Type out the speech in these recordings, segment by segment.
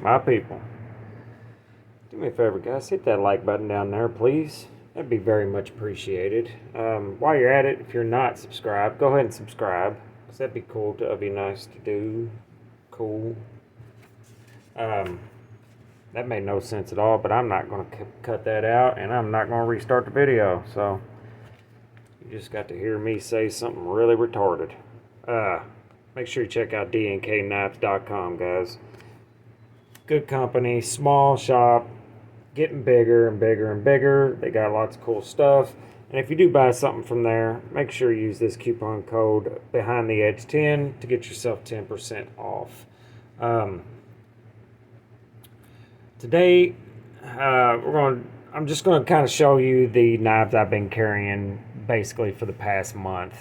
my people, do me a favor, guys. Hit that like button down there, please. That'd be very much appreciated. While you're at it, if you're not subscribed, go ahead and subscribe. Because that'd be cool. That'd be nice to do. Cool. That made no sense at all, but I'm not going to cut that out, and I'm not going to restart the video. So, you just got to hear me say something really retarded. Make sure you check out DNKKnives.com, guys. Good company, small shop, getting bigger and bigger and bigger. They got lots of cool stuff. And if you do buy something from there, make sure you use this coupon code Behind the Edge 10 to get yourself 10% off. Today, I'm just going to kind of show you the knives I've been carrying basically for the past month.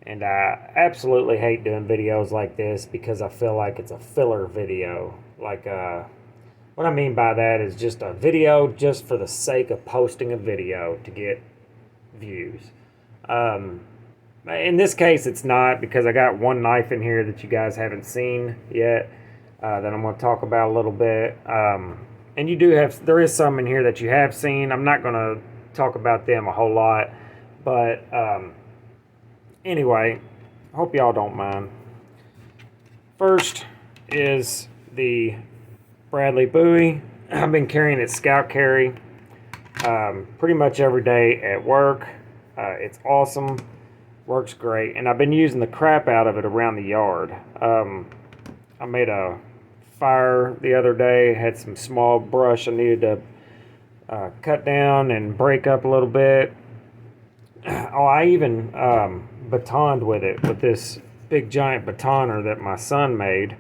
And I absolutely hate doing videos like this because I feel like it's a filler video. Like, what I mean by that is just a video just for the sake of posting a video to get views. In this case, it's not, because I got one knife in here that you guys haven't seen yet that I'm going to talk about a little bit. And there is some in here that you have seen. I'm not going to talk about them a whole lot, but anyway, I hope y'all don't mind. First is the Bradley Bowie. I've been carrying it scout carry pretty much every day at work. It's awesome, works great, and I've been using the crap out of it around the yard. I made a fire the other day, had some small brush I needed to cut down and break up a little bit. Oh, I even batoned with it with this big giant batoner that my son made.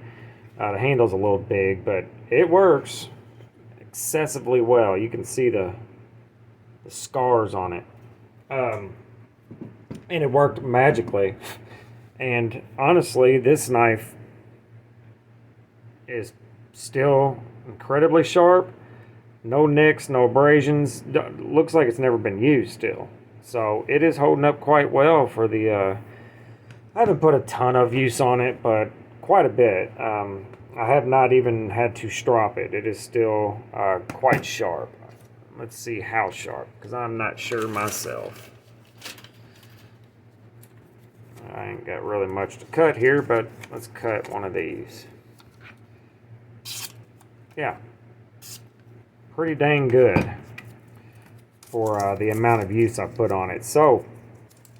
The handle's a little big, but it works excessively well. You can see the scars on it. And it worked magically. And honestly, this knife is still incredibly sharp. No nicks, no abrasions. Looks like it's never been used still. So it is holding up quite well for the... I haven't put a ton of use on it, but quite a bit. I have not even had to strop it. It is still quite sharp. Let's see how sharp, because I'm not sure myself. I ain't got really much to cut here, but let's cut one of these. Yeah, pretty dang good for the amount of use I put on it. So,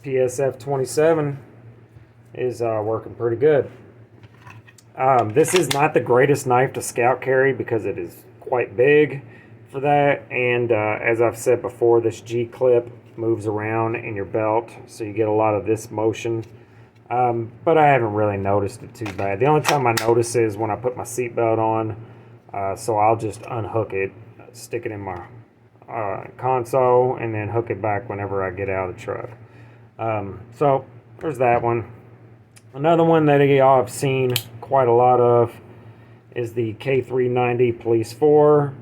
PSF 27 is working pretty good. This is not the greatest knife to scout carry because it is quite big for that, and as I've said before, this G-clip moves around in your belt, so you get a lot of this motion, but I haven't really noticed it too bad. The only time I notice is when I put my seatbelt on, so I'll just unhook it, stick it in my console, and then hook it back whenever I get out of the truck. So there's that one. Another one that y'all have seen quite a lot of is the K390 Police 4.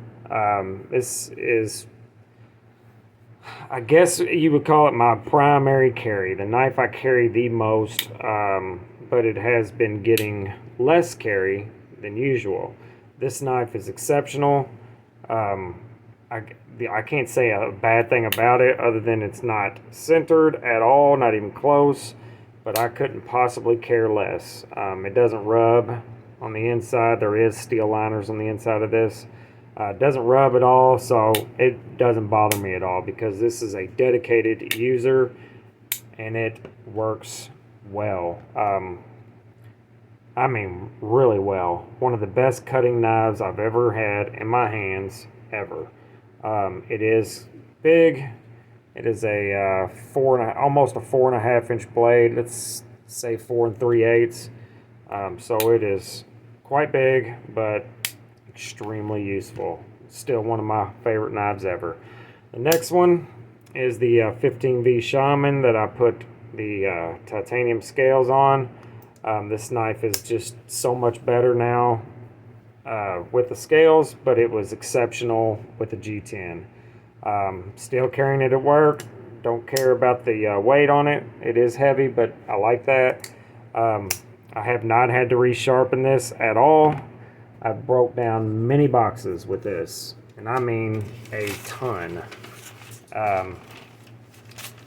This is, I guess you would call it my primary carry, the knife I carry the most, but it has been getting less carry than usual. This knife is exceptional. I can't say a bad thing about it other than it's not centered at all, not even close. But I couldn't possibly care less. It doesn't rub on the inside. There is steel liners on the inside of this. It doesn't rub at all, so it doesn't bother me at all because this is a dedicated user and it works well. I mean, really well. One of the best cutting knives I've ever had in my hands, ever. It is big. It is a almost a 4.5 inch blade. Let's say 4 3/8. So it is quite big, but extremely useful. Still one of my favorite knives ever. The next one is the 15V Shaman that I put the titanium scales on. This knife is just so much better now with the scales, but it was exceptional with the G10. Still carrying it at work. Don't care about the weight on it. It is heavy, but I like that. I have not had to resharpen this at all. I've broke down many boxes with this, and I mean a ton.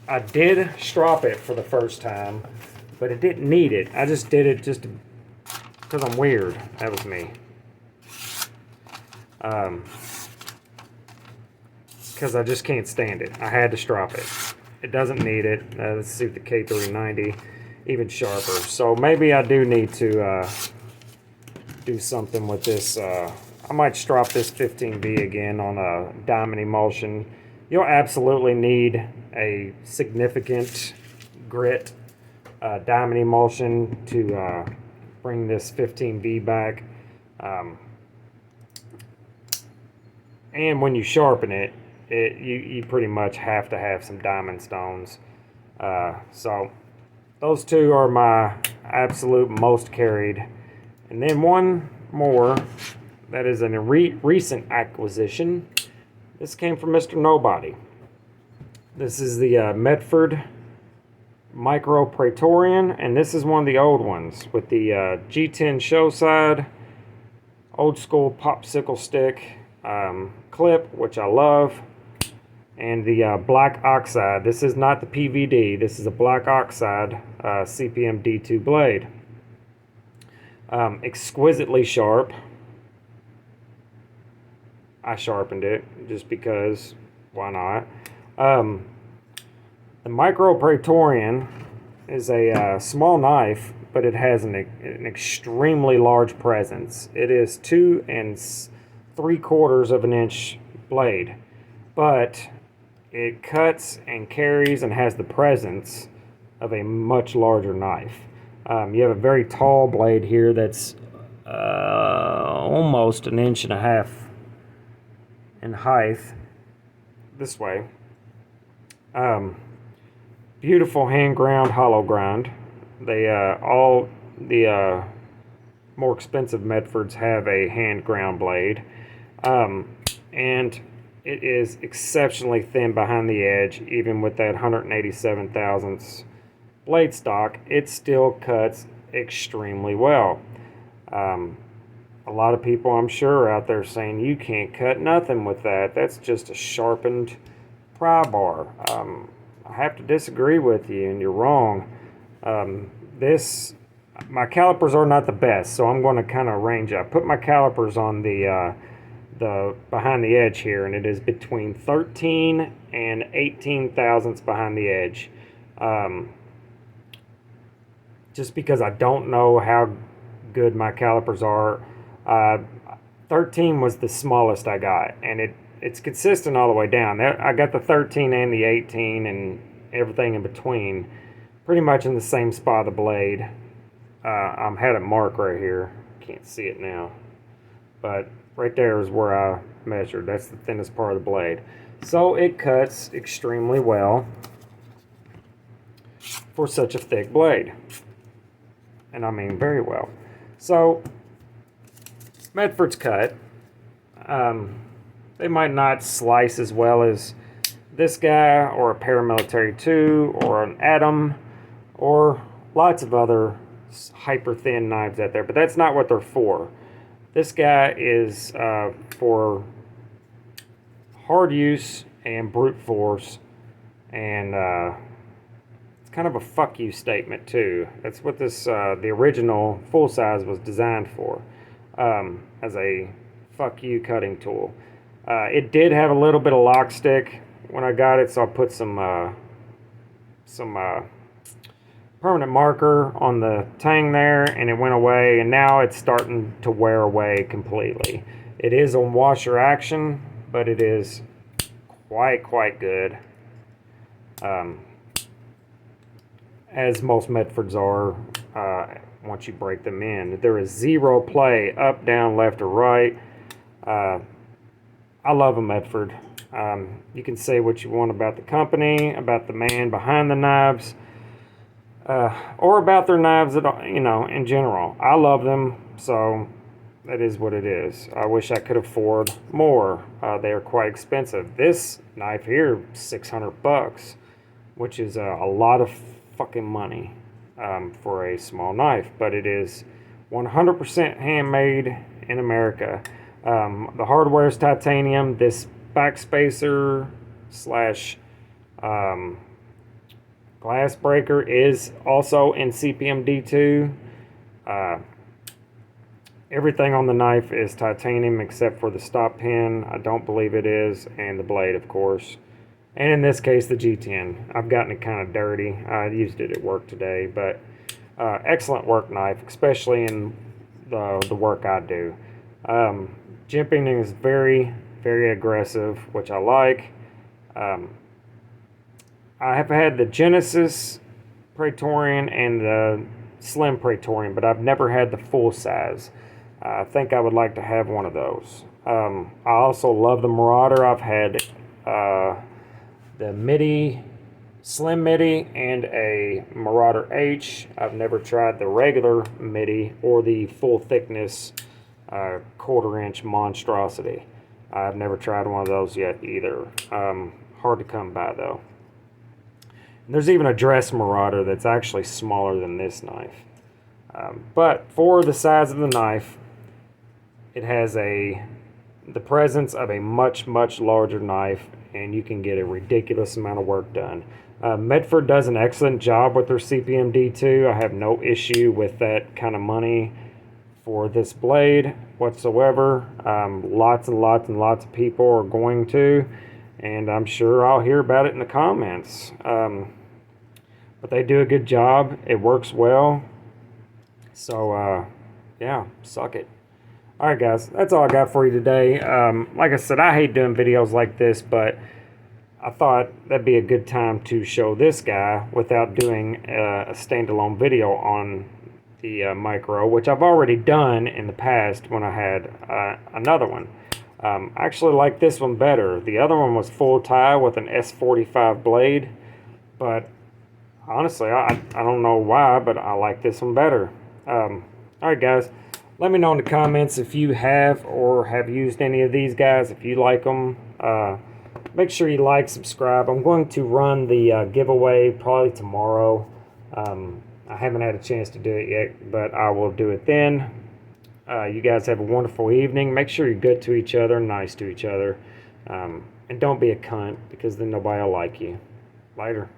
I did strop it for the first time, but it didn't need it. I just did it just because I'm weird. That was me. Because I just can't stand it. I had to strop it. It doesn't need it. Let's see the K390 even sharper. So maybe I do need to do something with this. I might strop this 15B again on a diamond emulsion. You'll absolutely need a significant grit diamond emulsion to bring this 15B back. And when you sharpen it, you pretty much have to have some diamond stones. So those two are my absolute most carried. And then one more that is a recent acquisition. This came from Mr. Nobody. This is the Medford Micro Praetorian, and this is one of the old ones with the G10 show side, old school popsicle stick clip, which I love, and the black oxide. This is not the PVD. This is a black oxide CPM D2 blade. Exquisitely sharp. I sharpened it just because, why not? The Micro Praetorian is a small knife, but it has an extremely large presence. It is 2 3/4 of an inch blade, but it cuts and carries and has the presence of a much larger knife. You have a very tall blade here that's almost 1.5 inches in height this way. Beautiful hand ground, hollow grind. They all the more expensive Medfords have a hand ground blade, and it is exceptionally thin behind the edge. Even with that 187 thousandths blade stock, it still cuts extremely well. A lot of people, I'm sure, out there saying you can't cut nothing with that. That's just a sharpened pry bar. I have to disagree with you, and you're wrong. My calipers are not the best, so I'm going to kind of range up. Put my calipers on the behind the edge here, and it is between 13 and 18 thousandths behind the edge. Just because I don't know how good my calipers are. 13 was the smallest I got, and it's consistent all the way down. I got the 13 and the 18 and everything in between pretty much in the same spot of the blade. I'm had a mark right here. Can't see it now, but right there is where I measured. That's the thinnest part of the blade. So it cuts extremely well for such a thick blade. And I mean very well. So Medford's cut. They might not slice as well as this guy or a Paramilitary 2 or an Atom or lots of other hyper thin knives out there, but that's not what they're for. This guy is for hard use and brute force, and it's kind of a fuck you statement too. That's what this the original full size was designed for, as a fuck you cutting tool. It did have a little bit of lock stick when I got it, so I put some permanent marker on the tang there, and it went away, and now it's starting to wear away completely. It is on washer action, but it is quite good, as most Medfords are once you break them in. There is zero play up, down, left, or right. I love a Medford. You can say what you want about the company, about the man behind the knives, or about their knives, in general. I love them, so that is what it is. I wish I could afford more. They are quite expensive. This knife here, $600, which is a lot of fucking money for a small knife, but it is 100% handmade in America. The hardware is titanium. This backspacer slash glass breaker is also in CPM D2. Everything on the knife is titanium except for the stop pin. I don't believe it is, and the blade, of course. And in this case, the G10. I've gotten it kind of dirty. I used it at work today, but excellent work knife, especially in the work I do. Jimping is very, very aggressive, which I like. I have had the Genesis Praetorian and the Slim Praetorian, but I've never had the full size. I think I would like to have one of those. I also love the Marauder. I've had the MIDI, Slim MIDI, and a Marauder H. I've never tried the regular MIDI or the full thickness 1/4 inch monstrosity. I've never tried one of those yet either. Hard to come by though. There's even a dress Marauder that's actually smaller than this knife. But for the size of the knife, it has the presence of a much, much larger knife, and you can get a ridiculous amount of work done. Medford does an excellent job with their CPM D2. I have no issue with that kind of money for this blade whatsoever. Lots and lots and lots of people are going to, and I'm sure I'll hear about it in the comments. But they do a good job. It works well. So, yeah, suck it. Alright guys, that's all I got for you today. Like I said, I hate doing videos like this, but I thought that'd be a good time to show this guy without doing a standalone video on the micro, which I've already done in the past when I had another one. I actually like this one better. The other one was full tie with an S45 blade, but honestly, I don't know why, but I like this one better. Alright guys, let me know in the comments if you have or have used any of these guys, if you like them. Make sure you like, subscribe. I'm going to run the giveaway probably tomorrow. I haven't had a chance to do it yet, but I will do it then. You guys have a wonderful evening. Make sure you're good to each other, nice to each other. And don't be a cunt, because then nobody will like you. Later.